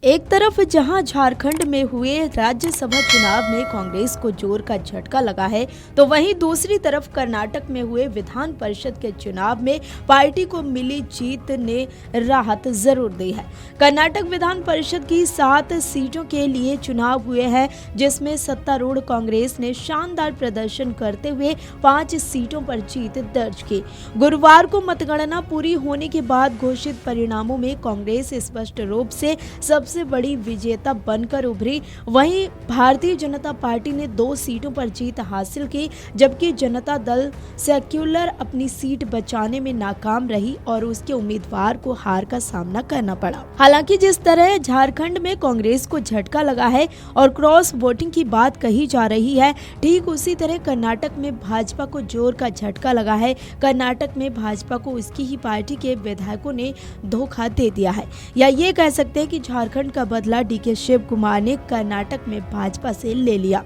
एक तरफ जहां झारखंड में हुए राज्यसभा चुनाव में कांग्रेस को जोर का झटका लगा है, तो वहीं दूसरी तरफ कर्नाटक में हुए विधान परिषद के चुनाव में पार्टी को मिली जीत ने राहत जरूर दी है। कर्नाटक विधान परिषद की 7 सीटों के लिए चुनाव हुए हैं, जिसमें सत्तारूढ़ कांग्रेस ने शानदार प्रदर्शन करते हुए 5 सीटों पर जीत दर्ज की। गुरुवार को मतगणना पूरी होने के बाद घोषित परिणामों में कांग्रेस स्पष्ट रूप से सबसे बड़ी विजेता बनकर उभरी। वहीं भारतीय जनता पार्टी ने 2 सीटों पर जीत हासिल की, जबकि जनता दल सेक्युलर अपनी सीट बचाने में नाकाम रही और उसके उम्मीदवार को हार का सामना करना पड़ा। हालांकि जिस तरह झारखंड में कांग्रेस को झटका लगा है और क्रॉस वोटिंग की बात कही जा रही है, ठीक उसी तरह कर्नाटक में भाजपा को जोर का झटका लगा है। कर्नाटक में भाजपा को उसकी ही पार्टी के विधायकों ने धोखा दे दिया है, या ये कह सकते हैं कि झारखंड का बदला डीके शिव कुमार ने कर्नाटक में भाजपा से ले लिया।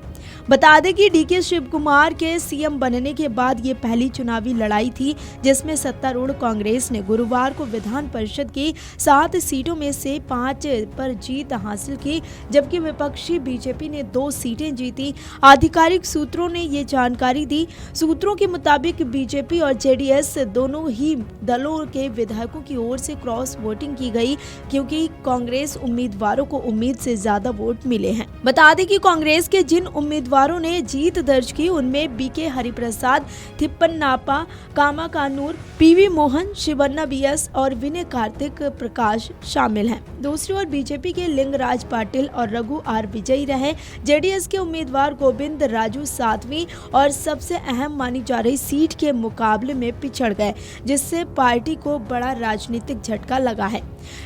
बता दें कि डीके शिव कुमार के सीएम बनने के बाद ये पहली चुनावी लड़ाई थी जिसमें सत्तारूढ़ कांग्रेस ने गुरुवार को विधान परिषद की 7 सीटों में से 5 पर जीत हासिल की, जबकि विपक्षी बीजेपी ने 2 सीटें जीती। आधिकारिक सूत्रों ने ये जानकारी दी। सूत्रों के मुताबिक बीजेपी और जेडीएस दोनों ही दलों के विधायकों की ओर से क्रॉस वोटिंग की गई, क्योंकि कांग्रेस उम्मीदवारों को उम्मीद से ज्यादा वोट मिले हैं। बता दें कि कांग्रेस के जिन उम्मीदवारों ने जीत दर्ज की उनमें बीके हरिप्रसाद, थिप्पन्नापा कामा कानूर, पीवी मोहन, शिवन्ना बीएस और विनय कार्तिक प्रकाश शामिल हैं। दूसरी ओर बीजेपी के लिंगराज पाटिल और रघु आर विजयी रहे। जेडीएस के उम्मीदवार गोविंद राजू 7वीं और सबसे अहम मानी जा रही सीट के मुकाबले में पिछड़ गए, जिससे पार्टी को बड़ा राजनीतिक झटका लगा है।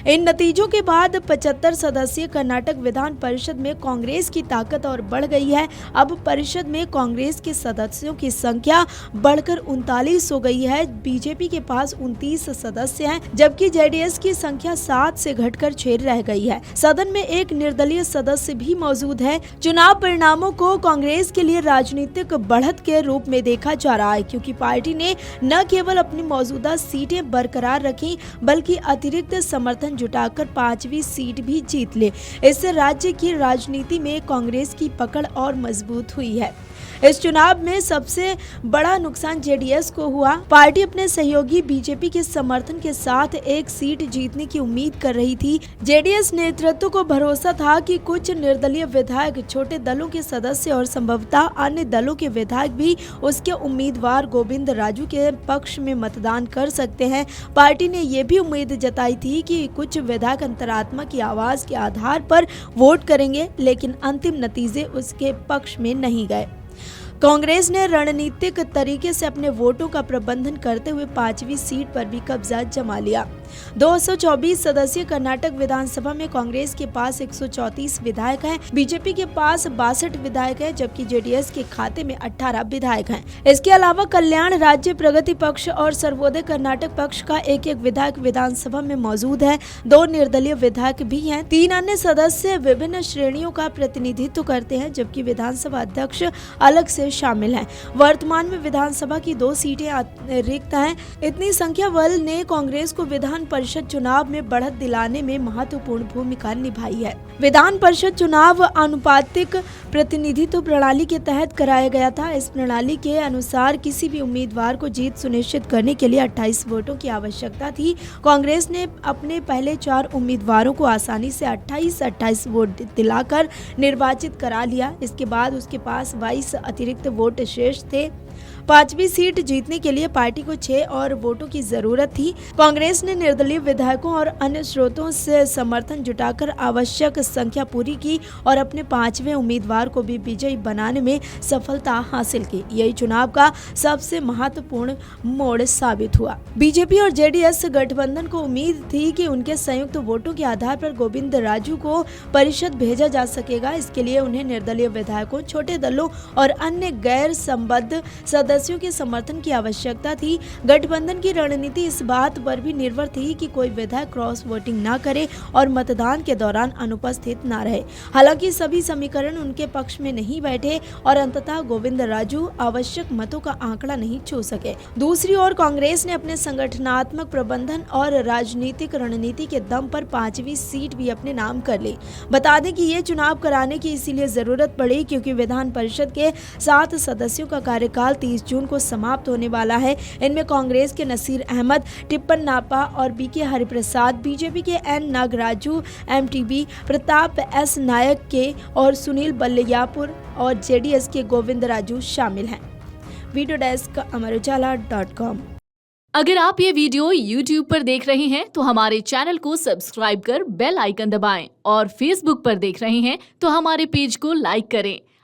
इन नतीजों के बाद 75 सदस्यीय कर्नाटक विधान परिषद में कांग्रेस की ताकत और बढ़ गई है। अब परिषद में कांग्रेस के सदस्यों की संख्या बढ़कर 39 हो गई है। बीजेपी के पास 29 सदस्य हैं, जबकि जेडीएस की संख्या 7 से घटकर 6 रह गई है। सदन में एक निर्दलीय सदस्य भी मौजूद है। चुनाव परिणामों को कांग्रेस के लिए राजनीतिक बढ़त के रूप में देखा जा रहा है, क्योंकि पार्टी ने न केवल अपनी मौजूदा सीटें बरकरार रखी, बल्कि अतिरिक्त समर्थन जुटाकर 5वीं सीट भी जीत ले। इससे राज्य की राजनीति में कांग्रेस की पकड़ और मजबूत हुई है। इस चुनाव में सबसे बड़ा नुकसान जेडीएस को हुआ। पार्टी अपने सहयोगी बीजेपी के समर्थन के साथ एक सीट जीतने की उम्मीद कर रही थी। जेडीएस नेतृत्व को भरोसा था कि कुछ निर्दलीय विधायक, छोटे दलों के सदस्य और संभवतः अन्य दलों के विधायक भी उसके उम्मीदवार गोविंद राजू के पक्ष में मतदान कर सकते हैं। पार्टी ने यह भी उम्मीद जताई थी कि कुछ विधायक अंतरात्मा की आवाज के आधार पर वोट करेंगे, लेकिन अंतिम नतीजे उसके पक्ष में नहीं गए। कांग्रेस ने रणनीतिक तरीके से अपने वोटों का प्रबंधन करते हुए 5वीं सीट पर भी कब्जा जमा लिया। 224 सदस्यीय कर्नाटक विधानसभा में कांग्रेस के पास 134 विधायक हैं, बीजेपी के पास 62 विधायक हैं, जबकि जेडीएस के खाते में 18 विधायक हैं। इसके अलावा कल्याण राज्य प्रगति पक्ष और सर्वोदय कर्नाटक पक्ष का एक विधायक विधानसभा में मौजूद है। 2 निर्दलीय विधायक भी हैं। 3 अन्य सदस्य विभिन्न श्रेणियों का प्रतिनिधित्व करते हैं, जबकि विधानसभा अध्यक्ष अलग से शामिल हैं। वर्तमान में विधानसभा की 2 सीटें रिक्त हैं। इतनी संख्या बल ने कांग्रेस को विधान परिषद चुनाव में बढ़त दिलाने में महत्वपूर्ण भूमिका निभाई है। विधान परिषद चुनाव अनुपातिक प्रतिनिधित्व प्रणाली के तहत कराया गया था। इस प्रणाली के अनुसार किसी भी उम्मीदवार को जीत सुनिश्चित करने के लिए 28 वोटों की आवश्यकता थी। कांग्रेस ने अपने पहले 4 उम्मीदवारों को आसानी से 28 वोट दिलाकर निर्वाचित करा लिया। इसके बाद उसके पास 22 अतिरिक्त वोट शेष थे। 5वीं सीट जीतने के लिए पार्टी को 6 और वोटों की जरूरत थी। कांग्रेस ने निर्दलीय विधायकों और अन्य स्रोतों से समर्थन जुटाकर आवश्यक संख्या पूरी की और अपने 5वें उम्मीदवार को भी विजयी बनाने में सफलता हासिल की। यही चुनाव का सबसे महत्वपूर्ण मोड़ साबित हुआ। बीजेपी और जेडीएस गठबंधन को उम्मीद थी कि उनके संयुक्त वोटों के आधार पर गोविंद राजू को परिषद भेजा जा सकेगा। इसके लिए उन्हें निर्दलीय विधायकों, छोटे दलों और अन्य गैर संबद्ध सदस्यों के समर्थन की आवश्यकता थी। गठबंधन की रणनीति इस बात पर भी निर्भर थी कि कोई विधायक क्रॉस वोटिंग न करे और मतदान के दौरान अनुपस्थित न रहे। हालांकि सभी समीकरण उनके पक्ष में नहीं बैठे और अंततः गोविंद राजू आवश्यक मतों का आंकड़ा नहीं छू सके। दूसरी ओर कांग्रेस ने अपने संगठनात्मक प्रबंधन और राजनीतिक रणनीति के दम पर 5वीं सीट भी अपने नाम कर ली। बता दें कि ये चुनाव कराने की इसीलिए जरूरत पड़ी क्योंकि विधान परिषद के 7 सदस्यों का कार्यकाल 30 जून को समाप्त होने वाला है। इनमें कांग्रेस के नसीर अहमद, टिप्पन नापा और बीके हरिप्रसाद, बीजेपी के N Nagaraju, MTB Pratap S Nayak के और सुनील बल्लियापुर और जेडीएस के गोविंद राजू शामिल हैं। वीडियो डेस्क अमरउजाला.com। अगर आप ये वीडियो YouTube पर देख रहे हैं तो हमारे चैनल को सब्सक्राइब कर बेल आइकन दबाएं और Facebook पर देख रहे हैं तो हमारे पेज को लाइक करें।